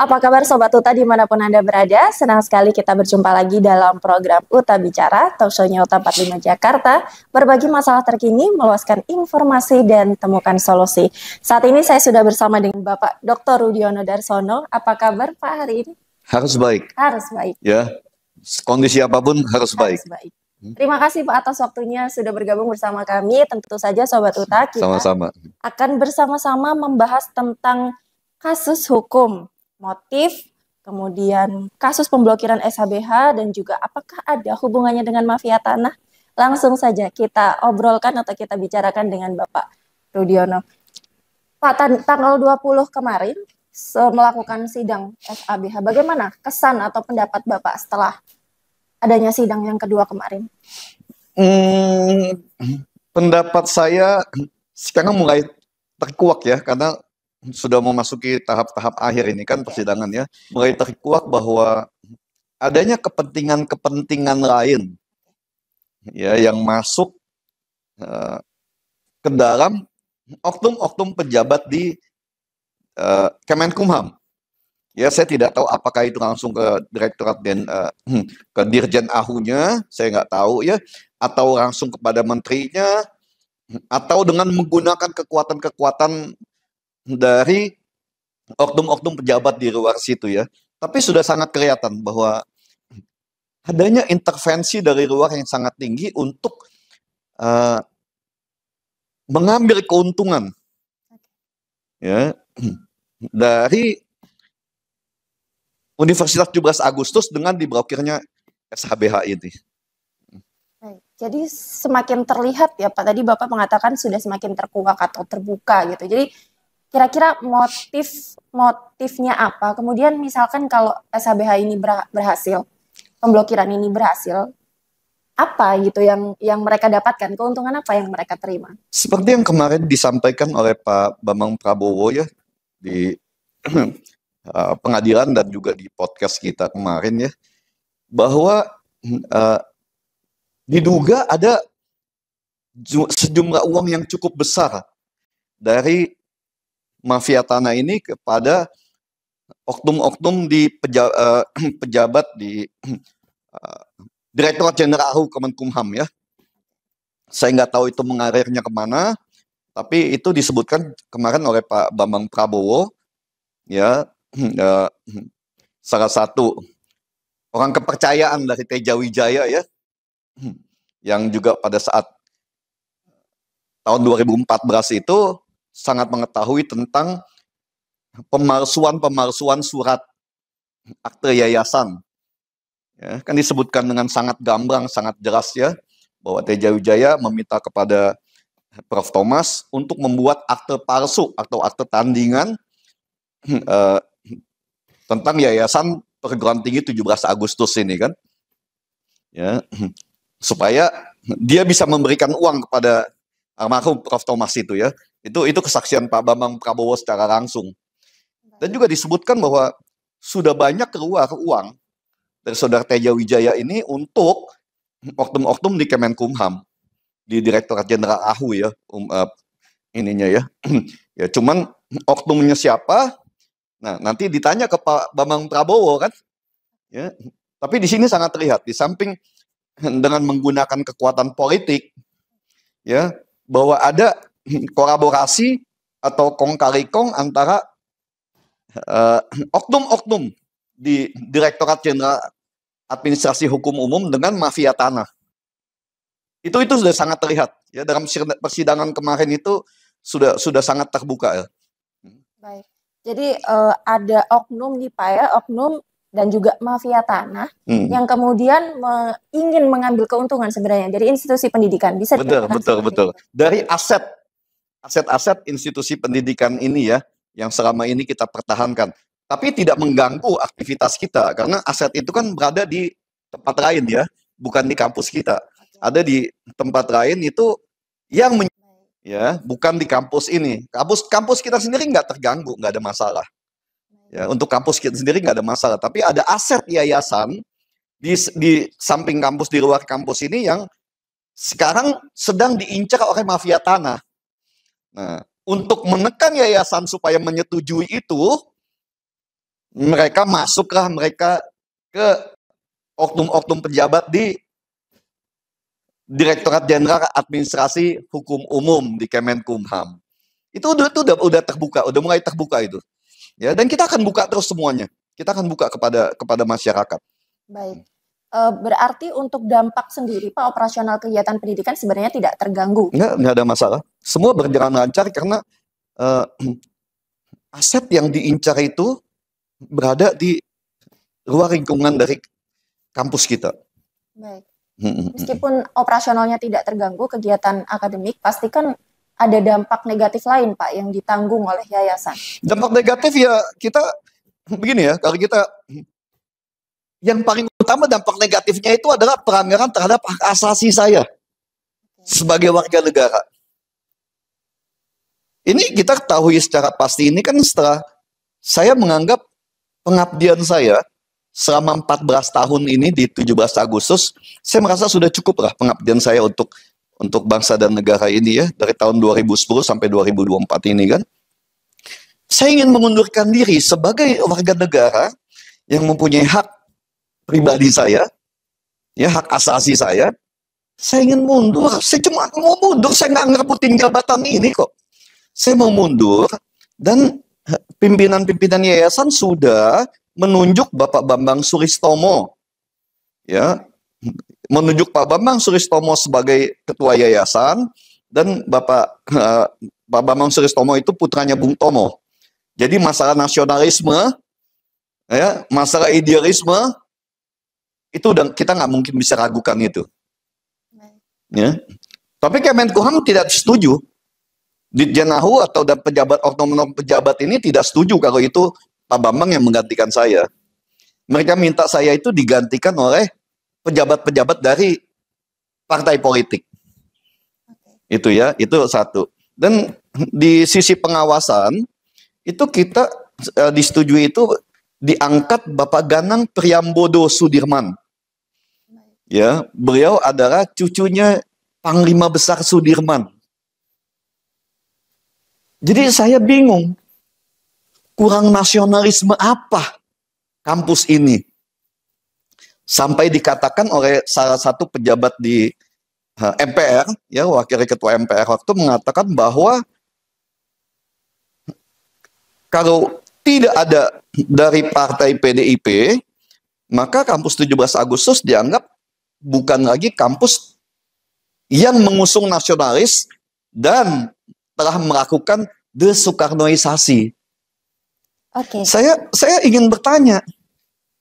apa kabar Sobat Uta dimanapun Anda berada? Senang sekali kita berjumpa lagi dalam program Uta Bicara, talk show-nya Uta 45 Jakarta, berbagi masalah terkini, meluaskan informasi, dan temukan solusi. Saat ini saya sudah bersama dengan Bapak Dr. Rudiono Darsono. Apa kabar Pak hari ini? Harus baik. Harus baik. Ya, kondisi apapun harus baik. Terima kasih Pak atas waktunya sudah bergabung bersama kami. Tentu saja Sobat Uta kita Sama-sama akan bersama-sama membahas tentang kasus hukum, motif, kemudian kasus pemblokiran SHBH, dan juga apakah ada hubungannya dengan mafia tanah. Langsung saja kita obrolkan atau kita bicarakan dengan Bapak Rudiono. Pak, tanggal 20 kemarin melakukan sidang SHBH. Bagaimana kesan atau pendapat Bapak setelah adanya sidang yang kedua kemarin? Pendapat saya sekarang mulai terkuak ya, karena sudah memasuki tahap-tahap akhir ini kan persidangan ya. Mulai terkuak bahwa adanya kepentingan-kepentingan lain ya yang masuk ke dalam oknum-oknum pejabat di Kemenkumham. Ya, saya tidak tahu apakah itu langsung ke Direktorat dan ke Dirjen AHU-nya, saya nggak tahu ya, atau langsung kepada menterinya, atau dengan menggunakan kekuatan-kekuatan dari oknum-oknum pejabat di luar situ ya. Tapi sudah sangat kelihatan bahwa adanya intervensi dari luar yang sangat tinggi untuk mengambil keuntungan ya dari Universitas 17 Agustus dengan diblokirnya SHBH ini. Jadi semakin terlihat ya Pak, tadi Bapak mengatakan sudah semakin terkuak atau terbuka gitu. Jadi kira-kira motifnya apa? Kemudian misalkan kalau SHBH ini berhasil, pemblokiran ini berhasil, apa gitu yang mereka dapatkan? Keuntungan apa yang mereka terima? Seperti yang kemarin disampaikan oleh Pak Bambang Prabowo ya di pengadilan dan juga di podcast kita kemarin ya, bahwa diduga ada sejumlah uang yang cukup besar dari mafia tanah ini kepada oknum-oknum di pejabat di Direktorat Jenderal AHU Kemenkumham ya. Saya nggak tahu itu mengalirnya kemana, tapi itu disebutkan kemarin oleh Pak Bambang Prabowo ya. Salah satu orang kepercayaan dari Teja Wijaya ya, yang juga pada saat tahun 2014 itu sangat mengetahui tentang pemalsuan surat akte yayasan. Ya, kan disebutkan dengan sangat gamblang, sangat jelas ya, bahwa Teja Wijaya meminta kepada Prof. Thomas untuk membuat akte palsu atau akte tandingan tentang Yayasan Perguruan Tinggi 17 Agustus ini kan, ya, supaya dia bisa memberikan uang kepada almarhum Prof. Thomas itu ya. Itu kesaksian Pak Bambang Prabowo secara langsung. Dan juga disebutkan bahwa sudah banyak keluar uang dari saudara Teja Wijaya ini untuk oknum-oknum di Kemenkumham, di Direktorat Jenderal AHU ya, ininya ya. Ya cuman oknumnya siapa? Nah, nanti ditanya ke Pak Bambang Prabowo kan, ya. Tapi di sini sangat terlihat, di samping dengan menggunakan kekuatan politik, ya, bahwa ada kolaborasi atau kong kali kong antara oknum-oknum di Direktorat Jenderal Administrasi Hukum Umum dengan mafia tanah. Itu sudah sangat terlihat, ya, dalam persidangan kemarin itu sudah sangat terbuka ya. Baik. Jadi ada oknum nih Pak ya, oknum dan juga mafia tanah yang kemudian ingin mengambil keuntungan sebenarnya dari institusi pendidikan. Bisa betul. Dari aset-aset institusi pendidikan ini ya, yang selama ini kita pertahankan. Tapi tidak mengganggu aktivitas kita, karena aset itu kan berada di tempat lain ya, bukan di kampus kita. Ada di tempat lain itu yang ya, bukan di kampus ini. Kampus kita sendiri nggak terganggu, nggak ada masalah. Ya, untuk kampus kita sendiri nggak ada masalah. Tapi ada aset yayasan di samping kampus, di luar kampus ini yang sekarang sedang diincar oleh mafia tanah. Nah, untuk menekan yayasan supaya menyetujui itu, Mereka masuklah mereka ke oknum-oknum pejabat di Direktorat Jenderal Administrasi Hukum Umum di Kemenkumham. Itu udah terbuka, udah mulai terbuka itu. Ya, dan kita akan buka terus semuanya. Kita akan buka kepada masyarakat. Baik. Berarti untuk dampak sendiri, Pak, operasional kegiatan pendidikan sebenarnya tidak terganggu? Nggak ada masalah. Semua berjalan lancar karena aset yang diincar itu berada di luar lingkungan dari kampus kita. Baik. Meskipun operasionalnya tidak terganggu, kegiatan akademik pastikan ada dampak negatif lain, Pak, yang ditanggung oleh yayasan. Dampak negatif ya kita begini ya, kalau kita yang paling utama dampak negatifnya itu adalah pelanggaran terhadap hak asasi saya sebagai warga negara. Ini kita ketahui secara pasti, ini kan setelah saya menganggap pengabdian saya selama 14 tahun ini di 17 Agustus, saya merasa sudah cukup lah pengabdian saya untuk bangsa dan negara ini ya, dari tahun 2010 sampai 2024 ini kan. Saya ingin mengundurkan diri sebagai warga negara yang mempunyai hak pribadi saya, ya hak asasi saya ingin mundur. Saya cuma mau mundur, saya nggak ngerebutin jabatan ini kok. Saya mau mundur, dan pimpinan-pimpinan yayasan sudah menunjuk Bapak Bambang Suristomo, ya, menunjuk Pak Bambang Suristomo sebagai ketua yayasan, dan Bapak Bambang Suristomo itu putranya Bung Tomo. Jadi masalah nasionalisme, ya, masalah idealisme, itu kita nggak mungkin bisa ragukan itu. Ya. Tapi Kemenkumham tidak setuju. Ditjen AHU atau pejabat oknum pejabat ini tidak setuju kalau itu Pak Bambang yang menggantikan saya. Mereka minta saya itu digantikan oleh pejabat-pejabat dari partai politik. Itu ya, itu satu. Dan di sisi pengawasan itu kita disetujui itu diangkat Bapak Ganang Priambodo Sudirman. Ya, beliau adalah cucunya Panglima Besar Sudirman. Jadi saya bingung, kurang nasionalisme apa kampus ini? Sampai dikatakan oleh salah satu pejabat di MPR, ya wakil ketua MPR waktu mengatakan bahwa kalau tidak ada dari partai PDIP, maka kampus 17 Agustus dianggap bukan lagi kampus yang mengusung nasionalis dan telah melakukan desoekarnoisasi. Oke. Saya ingin bertanya,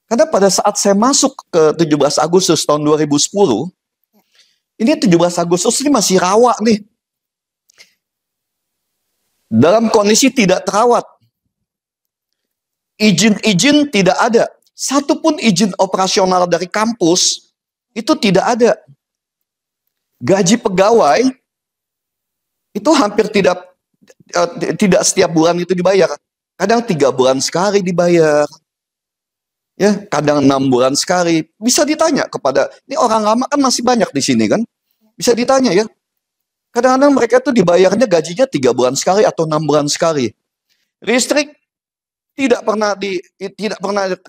karena pada saat saya masuk ke 17 Agustus tahun 2010, ini 17 Agustus ini masih rawa nih. Dalam kondisi tidak terawat. Izin-izin tidak ada. Satupun izin operasional dari kampus itu tidak ada. Gaji pegawai itu hampir tidak setiap bulan itu dibayar. Kadang 3 bulan sekali dibayar. Ya, kadang 6 bulan sekali. Bisa ditanya kepada, ini orang lama kan masih banyak di sini kan. Bisa ditanya ya. Kadang-kadang mereka tuh dibayarnya gajinya 3 bulan sekali atau 6 bulan sekali. Listrik tidak pernah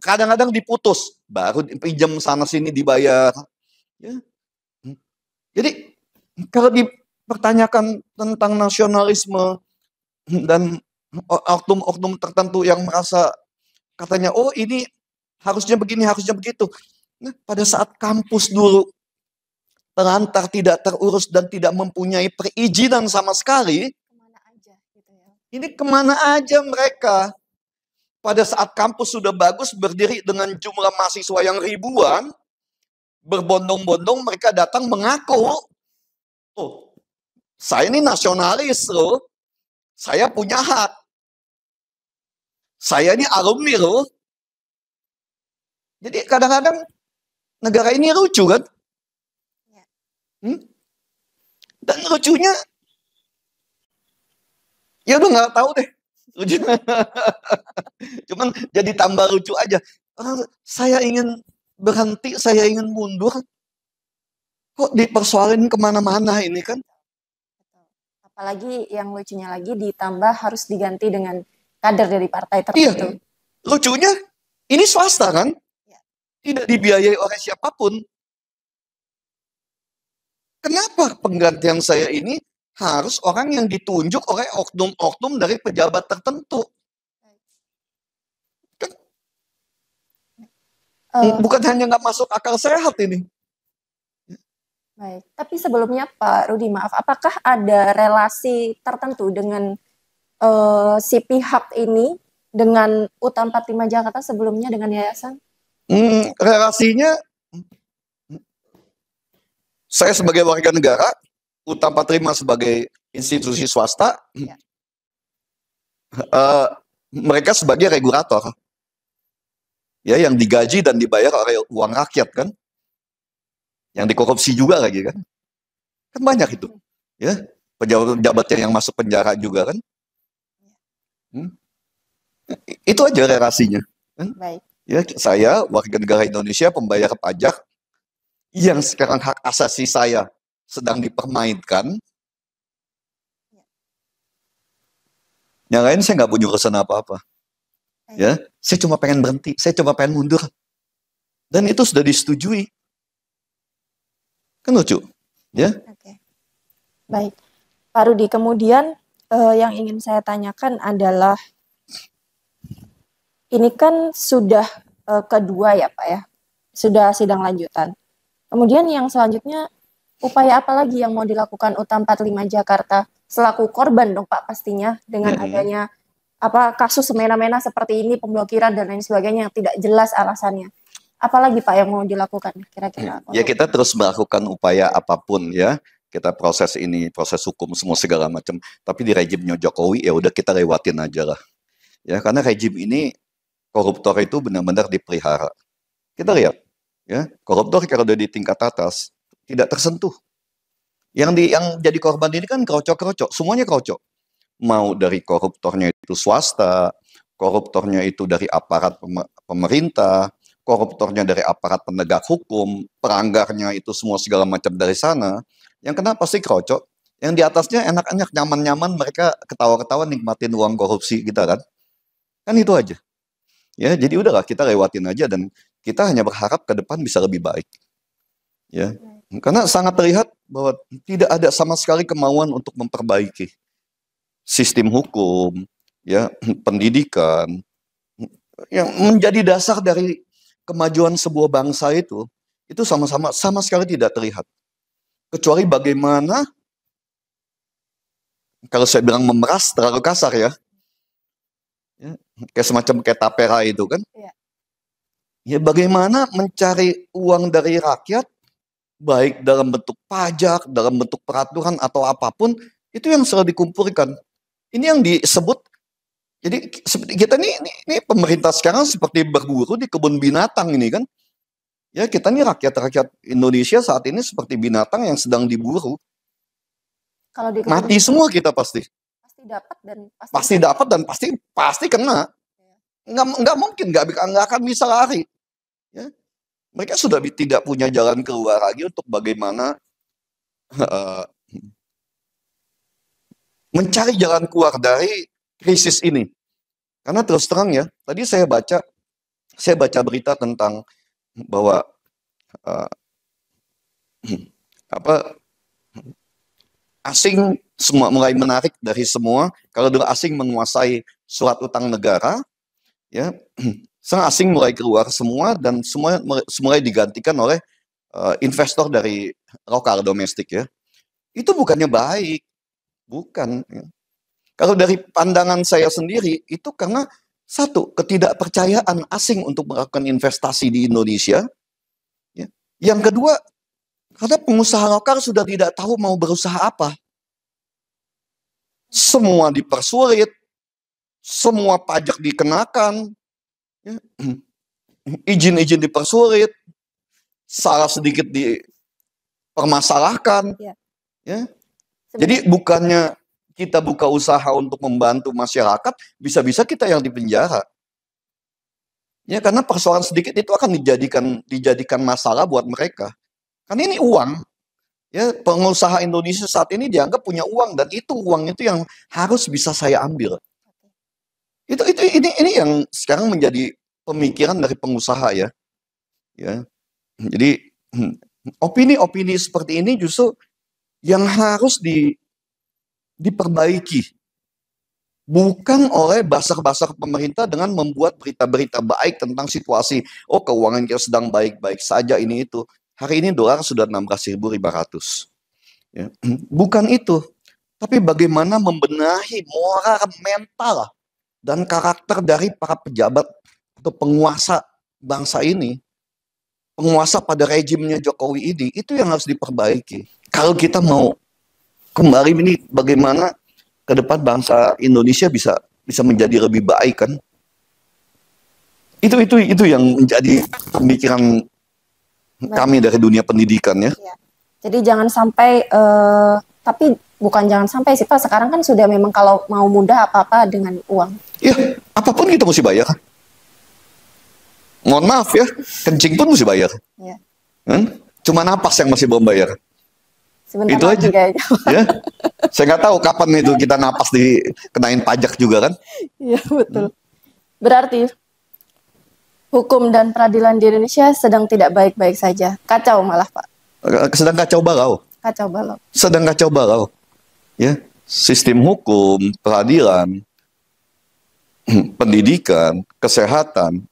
kadang-kadang diputus, baru pinjam sana sini dibayar. Ya. Jadi kalau dipertanyakan tentang nasionalisme dan oknum-oknum tertentu yang merasa katanya, oh ini harusnya begini, harusnya begitu. Nah, pada saat kampus dulu terlantar, tidak terurus dan tidak mempunyai perizinan sama sekali, Kemana aja gitu ya? ini kemana aja mereka? Pada saat kampus sudah bagus, berdiri dengan jumlah mahasiswa yang ribuan, berbondong-bondong mereka datang mengaku, oh, saya ini nasionalis loh, saya punya hak, saya ini alumni loh. Jadi kadang-kadang negara ini lucu kan? Dan lucunya, ya udah nggak tahu deh. Cuman jadi tambah lucu aja. Saya ingin berhenti, saya ingin mundur. Kok dipersoalin kemana-mana ini kan? Apalagi yang lucunya lagi ditambah harus diganti dengan kader dari partai tertentu. Iya, lucunya Ini swasta kan? Ya. Tidak dibiayai oleh siapapun. Kenapa penggantian saya ini harus orang yang ditunjuk oleh oknum-oknum dari pejabat tertentu? Kan bukan hanya nggak masuk akal sehat ini. Baik, tapi sebelumnya Pak Rudi, maaf, apakah ada relasi tertentu dengan si pihak ini dengan UTA 45 Jakarta sebelumnya dengan yayasan? Relasinya, saya sebagai warga negara, UTA 45 sebagai institusi swasta, Ya. mereka sebagai regulator, ya, yang digaji dan dibayar oleh uang rakyat kan, yang dikorupsi juga lagi kan banyak itu, ya, pejabat-pejabatnya yang masuk penjara juga kan. Itu aja relasinya kan? Baik. Ya, saya warga negara Indonesia, pembayar pajak, yang sekarang hak asasi saya sedang dipermainkan. Yang lain saya nggak punya urusan apa-apa. Ya, saya cuma pengen berhenti, saya cuma pengen mundur. Dan itu sudah disetujui. Kan lucu, ya? Oke. Baik, Pak Rudi. Kemudian yang ingin saya tanyakan adalah, ini kan sudah kedua ya Pak ya, sudah sidang lanjutan. Kemudian yang selanjutnya, upaya apa lagi yang mau dilakukan UTA 45 Jakarta selaku korban dong Pak pastinya, dengan adanya kasus semena-mena seperti ini, pemblokiran dan lain sebagainya yang tidak jelas alasannya. Apalagi Pak yang mau dilakukan kira-kira? Ya, kita terus melakukan upaya apapun ya. Kita proses ini, proses hukum semua segala macam. Tapi di rejimnya Jokowi ya udah kita lewatin aja lah. Ya, karena rejim ini koruptor itu benar-benar dipelihara. Kita lihat, ya, koruptor kalau udah di tingkat atas tidak tersentuh. Yang jadi korban ini kan kerocok-kerocok, semuanya kerocok. Mau dari koruptornya itu swasta, koruptornya itu dari aparat pemerintah, koruptornya dari aparat penegak hukum, pelanggarnya itu semua segala macam dari sana. Yang kena pasti kerocok. Yang di atasnya enak-enak, nyaman-nyaman, mereka ketawa-ketawa nikmatin uang korupsi kita kan. Kan itu aja. Ya, jadi udahlah kita lewatin aja dan kita hanya berharap ke depan bisa lebih baik. Ya. Karena sangat terlihat bahwa tidak ada sama sekali kemauan untuk memperbaiki sistem hukum, ya, pendidikan, yang menjadi dasar dari kemajuan sebuah bangsa itu sama sekali tidak terlihat. Kecuali bagaimana, kalau saya bilang memeras terlalu kasar ya, kayak semacam kayak tapera itu kan, ya, bagaimana mencari uang dari rakyat, baik dalam bentuk pajak, dalam bentuk peraturan atau apapun, itu yang selalu dikumpulkan. Ini yang disebut, jadi kita ini pemerintah sekarang seperti berburu di kebun binatang ini kan. Ya, kita nih rakyat-rakyat Indonesia saat ini seperti binatang yang sedang diburu. Kalau di mati semua kita pasti. Pasti dapat dan pasti kena. Nggak mungkin, nggak akan bisa lari. Ya. Mereka sudah tidak punya jalan keluar lagi untuk bagaimana mencari jalan keluar dari krisis ini. Karena terus terang ya, tadi saya baca berita tentang bahwa asing semua mulai menarik dari semua. Kalau dulu asing menguasai surat utang negara, ya, sang asing mulai keluar semua dan semua mulai digantikan oleh investor dari lokal domestik ya. Itu bukannya baik, bukan. Ya. Kalau dari pandangan saya sendiri itu karena satu, ketidakpercayaan asing untuk melakukan investasi di Indonesia. Ya. Yang kedua, karena pengusaha lokal sudah tidak tahu mau berusaha apa. Semua dipersulit, semua pajak dikenakan, ya. Izin-izin dipersulit, salah sedikit dipermasalahkan. Ya. Jadi bukannya kita buka usaha untuk membantu masyarakat, bisa-bisa kita yang dipenjara. Ya, karena persoalan sedikit itu akan dijadikan masalah buat mereka. Karena ini uang. Ya, pengusaha Indonesia saat ini dianggap punya uang dan itu uang itu yang harus bisa saya ambil. Ini yang sekarang menjadi pemikiran dari pengusaha ya. Ya. Jadi opini-opini seperti ini justru yang harus diperbaiki. Bukan oleh basar-basar pemerintah dengan membuat berita-berita baik tentang situasi. Oh, keuangan kita sedang baik-baik saja ini itu. Hari ini dolar sudah 16.500. Ya. Bukan itu. Tapi bagaimana membenahi moral, mental, dan karakter dari para pejabat atau penguasa bangsa ini. Penguasa pada rejimnya Jokowi ini, itu yang harus diperbaiki. Kalau kita mau kembali ini bagaimana ke depan bangsa Indonesia bisa menjadi lebih baik kan? Itu yang menjadi pemikiran kami dari dunia pendidikan ya. Ya. Jadi jangan sampai, tapi bukan jangan sampai sih Pak, sekarang kan sudah memang kalau mau mudah apa-apa dengan uang. Iya, apapun kita mesti bayar. Mohon maaf ya, kencing pun mesti bayar. Ya. Kan? Cuma napas yang masih belum bayar. Sebentar itu lagi aja. Kayaknya. Ya. Saya nggak tahu kapan itu kita napas dikenain pajak juga kan. Iya betul. Berarti hukum dan peradilan di Indonesia sedang tidak baik-baik saja. Kacau malah Pak. Sedang kacau balau. Kacau balau. Sedang kacau balau. Ya. Sistem hukum, peradilan, pendidikan, kesehatan.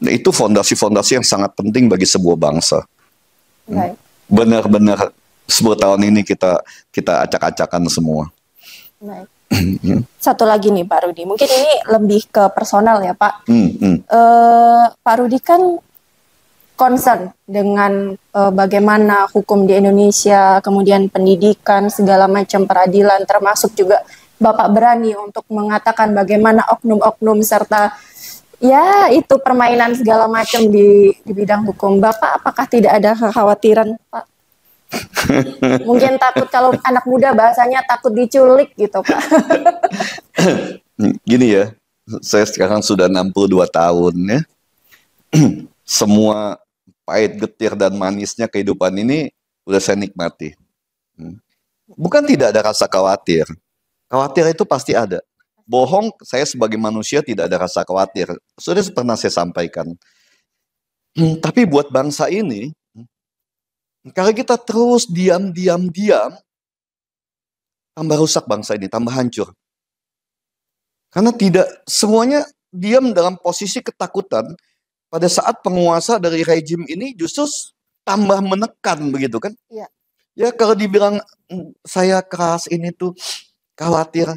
Nah, itu fondasi-fondasi yang sangat penting bagi sebuah bangsa. Baik. Benar-benar 10 tahun ini kita acak-acakan semua. Baik. Satu lagi nih Pak Rudi, mungkin ini lebih ke personal ya Pak. Pak Rudi kan concern dengan bagaimana hukum di Indonesia, kemudian pendidikan, segala macam peradilan, termasuk juga Bapak berani untuk mengatakan bagaimana oknum-oknum serta ya itu permainan segala macam di bidang hukum. Bapak apakah tidak ada kekhawatiran Pak? Mungkin takut, kalau anak muda bahasanya takut diculik gitu Pak. Gini ya, saya sekarang sudah 62 tahun ya. Semua pahit, getir, dan manisnya kehidupan ini udah saya nikmati. Bukan tidak ada rasa khawatir. Khawatir itu pasti ada. Bohong, saya sebagai manusia tidak ada rasa khawatir. Sudah pernah saya sampaikan. Tapi buat bangsa ini, kalau kita terus diam, tambah rusak bangsa ini, tambah hancur. Karena tidak semuanya diam dalam posisi ketakutan. Pada saat penguasa dari rejim ini justru tambah menekan begitu kan? Iya. Ya kalau dibilang saya keras ini tuh khawatir.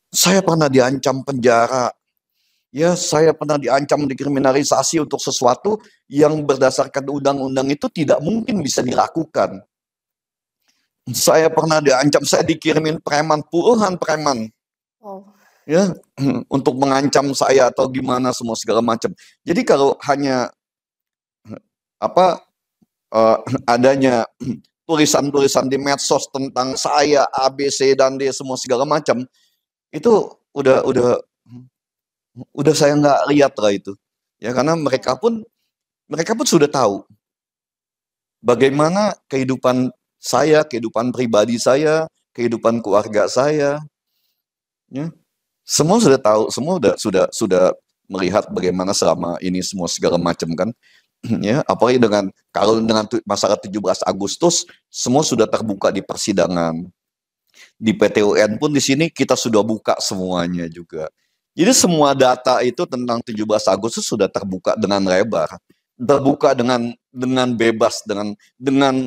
Saya pernah diancam penjara. Ya, saya pernah diancam dikriminalisasi untuk sesuatu yang berdasarkan undang-undang itu tidak mungkin bisa dilakukan. Saya pernah diancam, saya dikirimin preman, puluhan preman. Oh. Ya, untuk mengancam saya atau gimana semua segala macam. Jadi kalau hanya adanya tulisan-tulisan di medsos tentang saya A, B, C, dan D semua segala macam, itu udah saya nggak lihat lah itu. Ya, karena mereka pun sudah tahu bagaimana kehidupan saya, kehidupan pribadi saya, kehidupan keluarga saya. Ya. Semua sudah tahu, semua sudah melihat bagaimana selama ini semua segala macam kan. Ya, apalagi dengan masalah 17 Agustus, semua sudah terbuka di persidangan. Di PT UN pun di sini kita sudah buka semuanya juga. Jadi semua data itu tentang 17 Agustus sudah terbuka dengan lebar, terbuka dengan bebas, dengan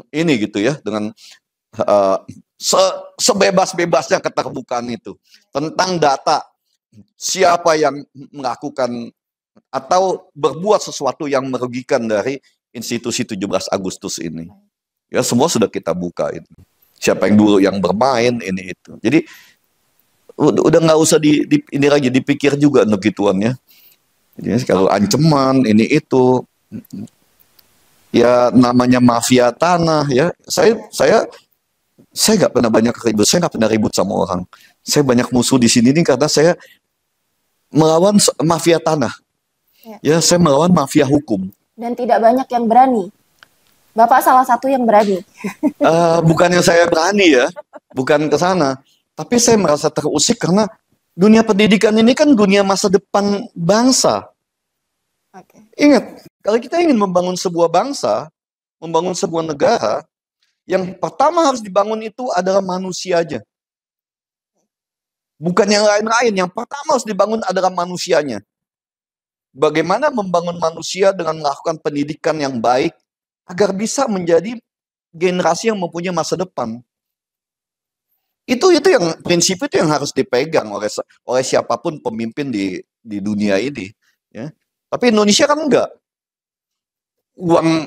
ini gitu ya, dengan sebebas-bebasnya keterbukaan itu tentang data siapa yang melakukan atau berbuat sesuatu yang merugikan dari institusi 17 Agustus ini. Ya, semua sudah kita buka itu. Siapa yang dulu yang bermain ini itu. Jadi udah nggak usah ini lagi dipikir juga untuk gituan ya. Jadi kalau ancaman ini itu ya namanya mafia tanah ya. Saya nggak pernah banyak ribut. Saya nggak pernah ribut sama orang. Saya banyak musuh di sini nih karena saya melawan mafia tanah. Ya, saya melawan mafia hukum. Dan tidak banyak yang berani. Bapak salah satu yang berani. Bukan yang saya berani ya, bukan ke sana. Tapi saya merasa terusik karena Dunia pendidikan ini kan dunia masa depan bangsa. Oke. Ingat, kalau kita ingin membangun sebuah bangsa, membangun sebuah negara, yang pertama harus dibangun itu adalah manusianya. Bukan yang lain-lain, yang pertama harus dibangun adalah manusianya. Bagaimana membangun manusia dengan melakukan pendidikan yang baik, agar bisa menjadi generasi yang mempunyai masa depan. Itu yang prinsip itu yang harus dipegang oleh siapapun pemimpin di dunia ini. Ya. Tapi Indonesia kan enggak. Uang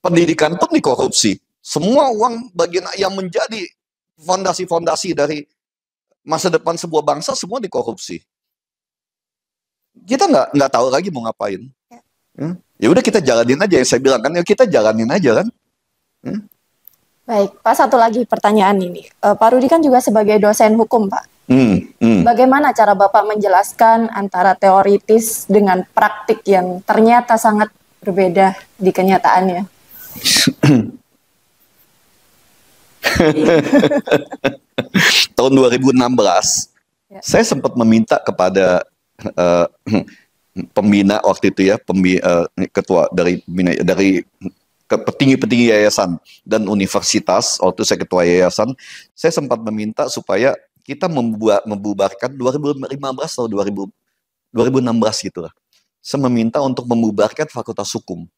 pendidikan pun dikorupsi. Semua uang bagian yang menjadi fondasi-fondasi dari masa depan sebuah bangsa semua dikorupsi. Kita nggak tahu lagi mau ngapain. Ya udah kita jalanin aja yang saya bilang kan. Ya kita jalanin aja kan. Baik, Pak, satu lagi pertanyaan ini. Pak Rudi kan juga sebagai dosen hukum, Pak. Bagaimana cara Bapak menjelaskan antara teoritis dengan praktik yang ternyata sangat berbeda di kenyataannya? Tahun 2016, saya sempat meminta kepada pembina waktu itu ya, ketua dari petinggi-petinggi yayasan dan universitas, waktu saya ketua yayasan, saya sempat meminta supaya kita membubarkan 2015 atau 2016 gitu lah. Saya meminta untuk membubarkan Fakultas Hukum.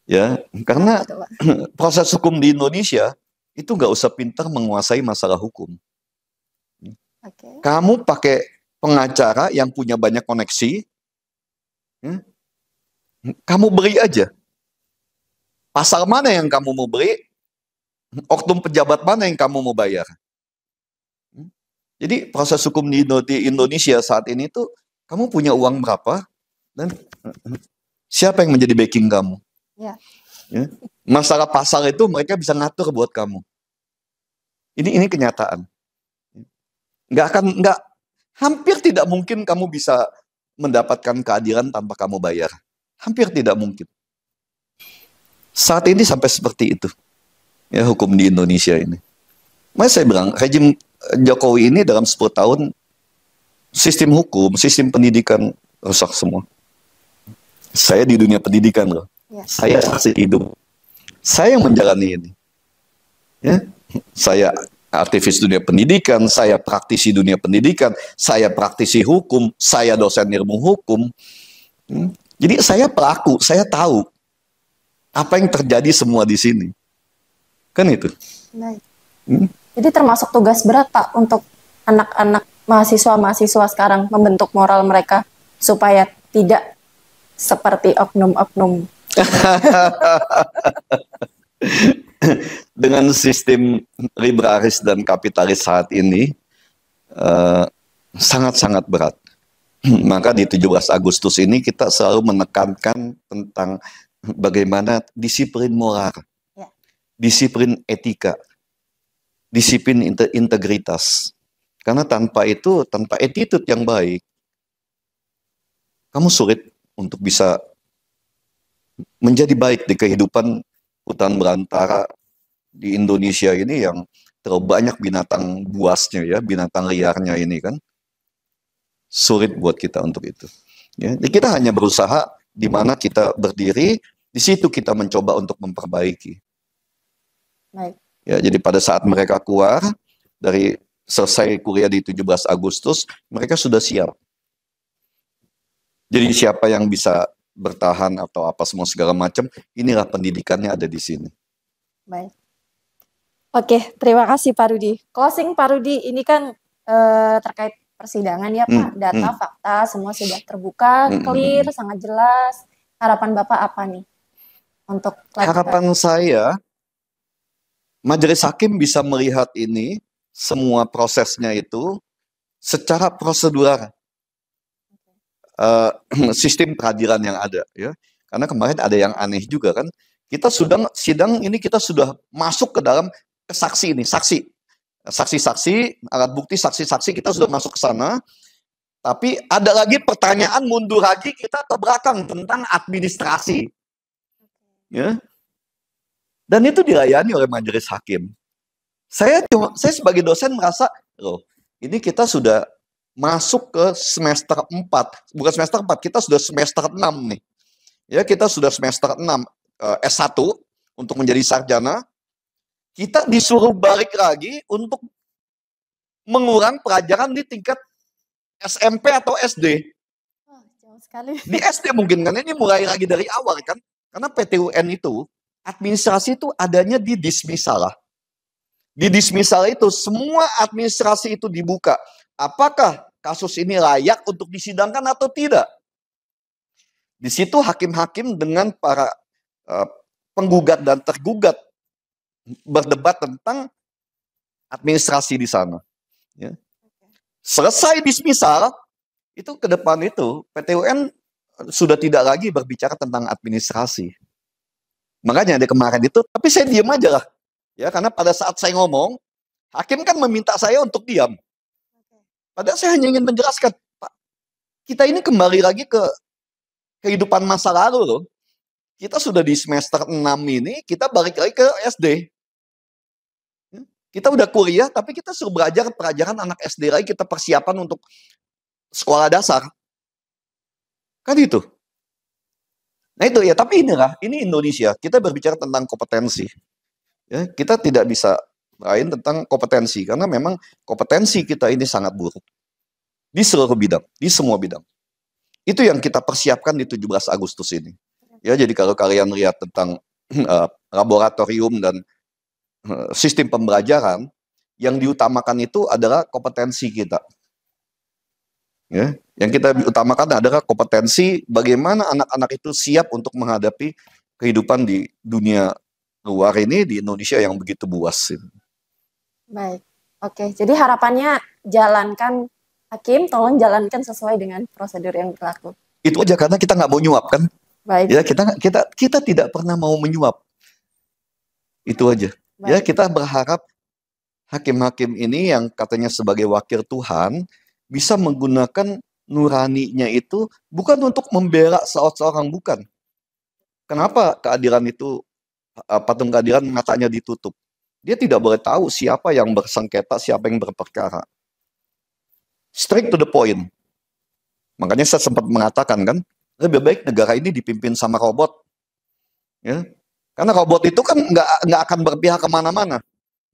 Ya, karena proses hukum di Indonesia itu nggak usah pintar menguasai masalah hukum. Kamu pakai pengacara yang punya banyak koneksi, kamu beri aja. Pasal mana yang kamu mau beri, oknum pejabat mana yang kamu mau bayar. Jadi proses hukum di Indonesia saat ini tuh, kamu punya uang berapa, dan siapa yang menjadi backing kamu. Ya. Masalah pasal itu mereka bisa ngatur buat kamu. Ini kenyataan. Hampir tidak mungkin kamu bisa mendapatkan keadilan tanpa kamu bayar. Hampir tidak mungkin. Saat ini sampai seperti itu. Ya, hukum di Indonesia ini. Makanya saya bilang, rejim Jokowi ini dalam 10 tahun, sistem hukum, sistem pendidikan rusak semua. Saya di dunia pendidikan loh. Ya. Saya saksi hidup. Saya yang menjalani ini. Ya. Saya aktivis dunia pendidikan, saya praktisi dunia pendidikan, saya praktisi hukum, saya dosen ilmu hukum. Jadi saya pelaku, saya tahu apa yang terjadi semua di sini. Kan itu. Baik. Jadi termasuk tugas berat, Pak, untuk anak-anak mahasiswa-mahasiswa sekarang membentuk moral mereka supaya tidak seperti oknum-oknum. Dengan sistem liberalis dan kapitalis saat ini sangat-sangat berat. Maka di 17 Agustus ini kita selalu menekankan tentang bagaimana disiplin moral, disiplin etika, disiplin integritas. Karena tanpa itu, tanpa attitude yang baik, kamu sulit untuk bisa menjadi baik di kehidupan hutan belantara di Indonesia ini yang terlalu banyak binatang buasnya ya, binatang liarnya ini kan. Sulit buat kita untuk itu. Ya, jadi kita hanya berusaha di mana kita berdiri, di situ kita mencoba untuk memperbaiki. Baik. Ya, jadi pada saat mereka keluar dari selesai kuliah di 17 Agustus, mereka sudah siap. Jadi siapa yang bisa bertahan atau apa semua segala macam, inilah pendidikannya ada di sini. Baik. Oke, terima kasih Pak Rudi. Closing Pak Rudi, ini kan terkait persidangan ya Pak, data, fakta, semua sudah terbuka, clear, sangat jelas. Harapan Bapak apa nih? Untuk harapan saya, majelis hakim bisa melihat ini, semua prosesnya itu, secara prosedural. Sistem peradilan yang ada. Ya. Karena kemarin ada yang aneh juga kan. Kita sidang ini kita sudah masuk ke dalam saksi ini, saksi-saksi, alat bukti saksi-saksi kita sudah masuk ke sana, tapi ada lagi pertanyaan mundur lagi kita ke belakang tentang administrasi, ya, dan itu dilayani oleh majelis hakim. Saya sebagai dosen merasa, loh, ini kita sudah masuk ke semester 4. Bukan semester 4, kita sudah semester 6 nih. Ya, kita sudah semester 6 S1 untuk menjadi sarjana. Kita disuruh balik lagi untuk mengulang pelajaran di tingkat SMP atau SD. Oh, jauh sekali. Di SD mungkin kan, ini mulai lagi dari awal kan. Karena PTUN itu, administrasi itu adanya di dismisal. Di dismisal itu, semua administrasi itu dibuka. Apakah kasus ini layak untuk disidangkan atau tidak? Di situ hakim-hakim dengan para penggugat dan tergugat berdebat tentang administrasi di sana. Ya. Selesai dismisal, itu ke depan itu PTUN sudah tidak lagi berbicara tentang administrasi. Makanya di kemarin itu, tapi saya diam aja lah. Ya, karena pada saat saya ngomong, hakim kan meminta saya untuk diam. Padahal saya hanya ingin menjelaskan, Pak, kita ini kembali lagi ke kehidupan masa lalu loh. Kita sudah di semester 6 ini, kita balik lagi ke SD. Kita udah kuliah, tapi kita suruh belajar pelajaran anak SD lagi, kita persiapan untuk sekolah dasar. Kan itu. Nah itu ya, tapi inilah, ini Indonesia. Kita berbicara tentang kompetensi. Ya, kita tidak bisa lain tentang kompetensi, karena memang kompetensi kita ini sangat buruk. Di seluruh bidang, di semua bidang. Itu yang kita persiapkan di 17 Agustus ini. Ya, jadi kalau kalian lihat tentang laboratorium dan sistem pembelajaran, yang diutamakan itu adalah kompetensi kita. Ya, yang kita utamakan adalah kompetensi bagaimana anak-anak itu siap untuk menghadapi kehidupan di dunia luar ini, di Indonesia yang begitu luas. Baik, oke. Jadi harapannya jalankan, hakim, tolong jalankan sesuai dengan prosedur yang berlaku. Itu aja, karena kita nggak mau nyuap kan? Baik. Ya, kita tidak pernah mau menyuap. Itu aja. Baik. Ya, kita berharap hakim-hakim ini yang katanya sebagai wakil Tuhan bisa menggunakan nuraninya itu bukan untuk membela seorang, bukan. Kenapa keadilan itu, patung keadilan matanya ditutup? Dia tidak boleh tahu siapa yang bersengketa, siapa yang berperkara. Straight to the point. Makanya saya sempat mengatakan kan, lebih baik negara ini dipimpin sama robot. Ya. Karena robot itu kan nggak akan berpihak kemana-mana.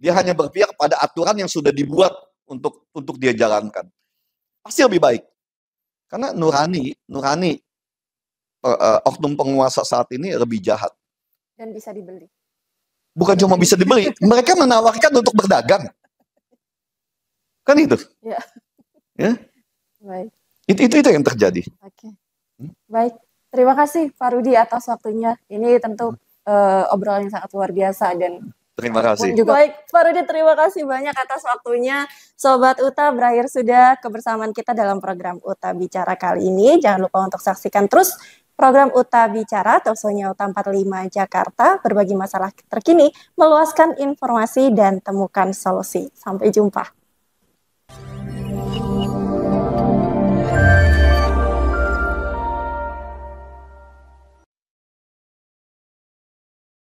Dia hanya berpihak pada aturan yang sudah dibuat untuk dia jalankan. Pasti lebih baik. Karena nurani oknum penguasa saat ini lebih jahat. Dan bisa dibeli. Bukan cuma bisa dibeli, mereka menawarkan untuk berdagang. Kan itu. Ya. Ya. Baik. Itu yang terjadi. Oke. Baik. Terima kasih Pak Rudi atas waktunya. Ini tentu obrolan yang sangat luar biasa dan terima kasih. Juga. Baik, Pak Rudi, terima kasih banyak atas waktunya. Sobat UTA, berakhir sudah kebersamaan kita dalam program UTA Bicara kali ini. Jangan lupa untuk saksikan terus program UTA Bicara, talkshow-nya UTA 45 Jakarta, berbagi masalah terkini, meluaskan informasi dan temukan solusi. Sampai jumpa.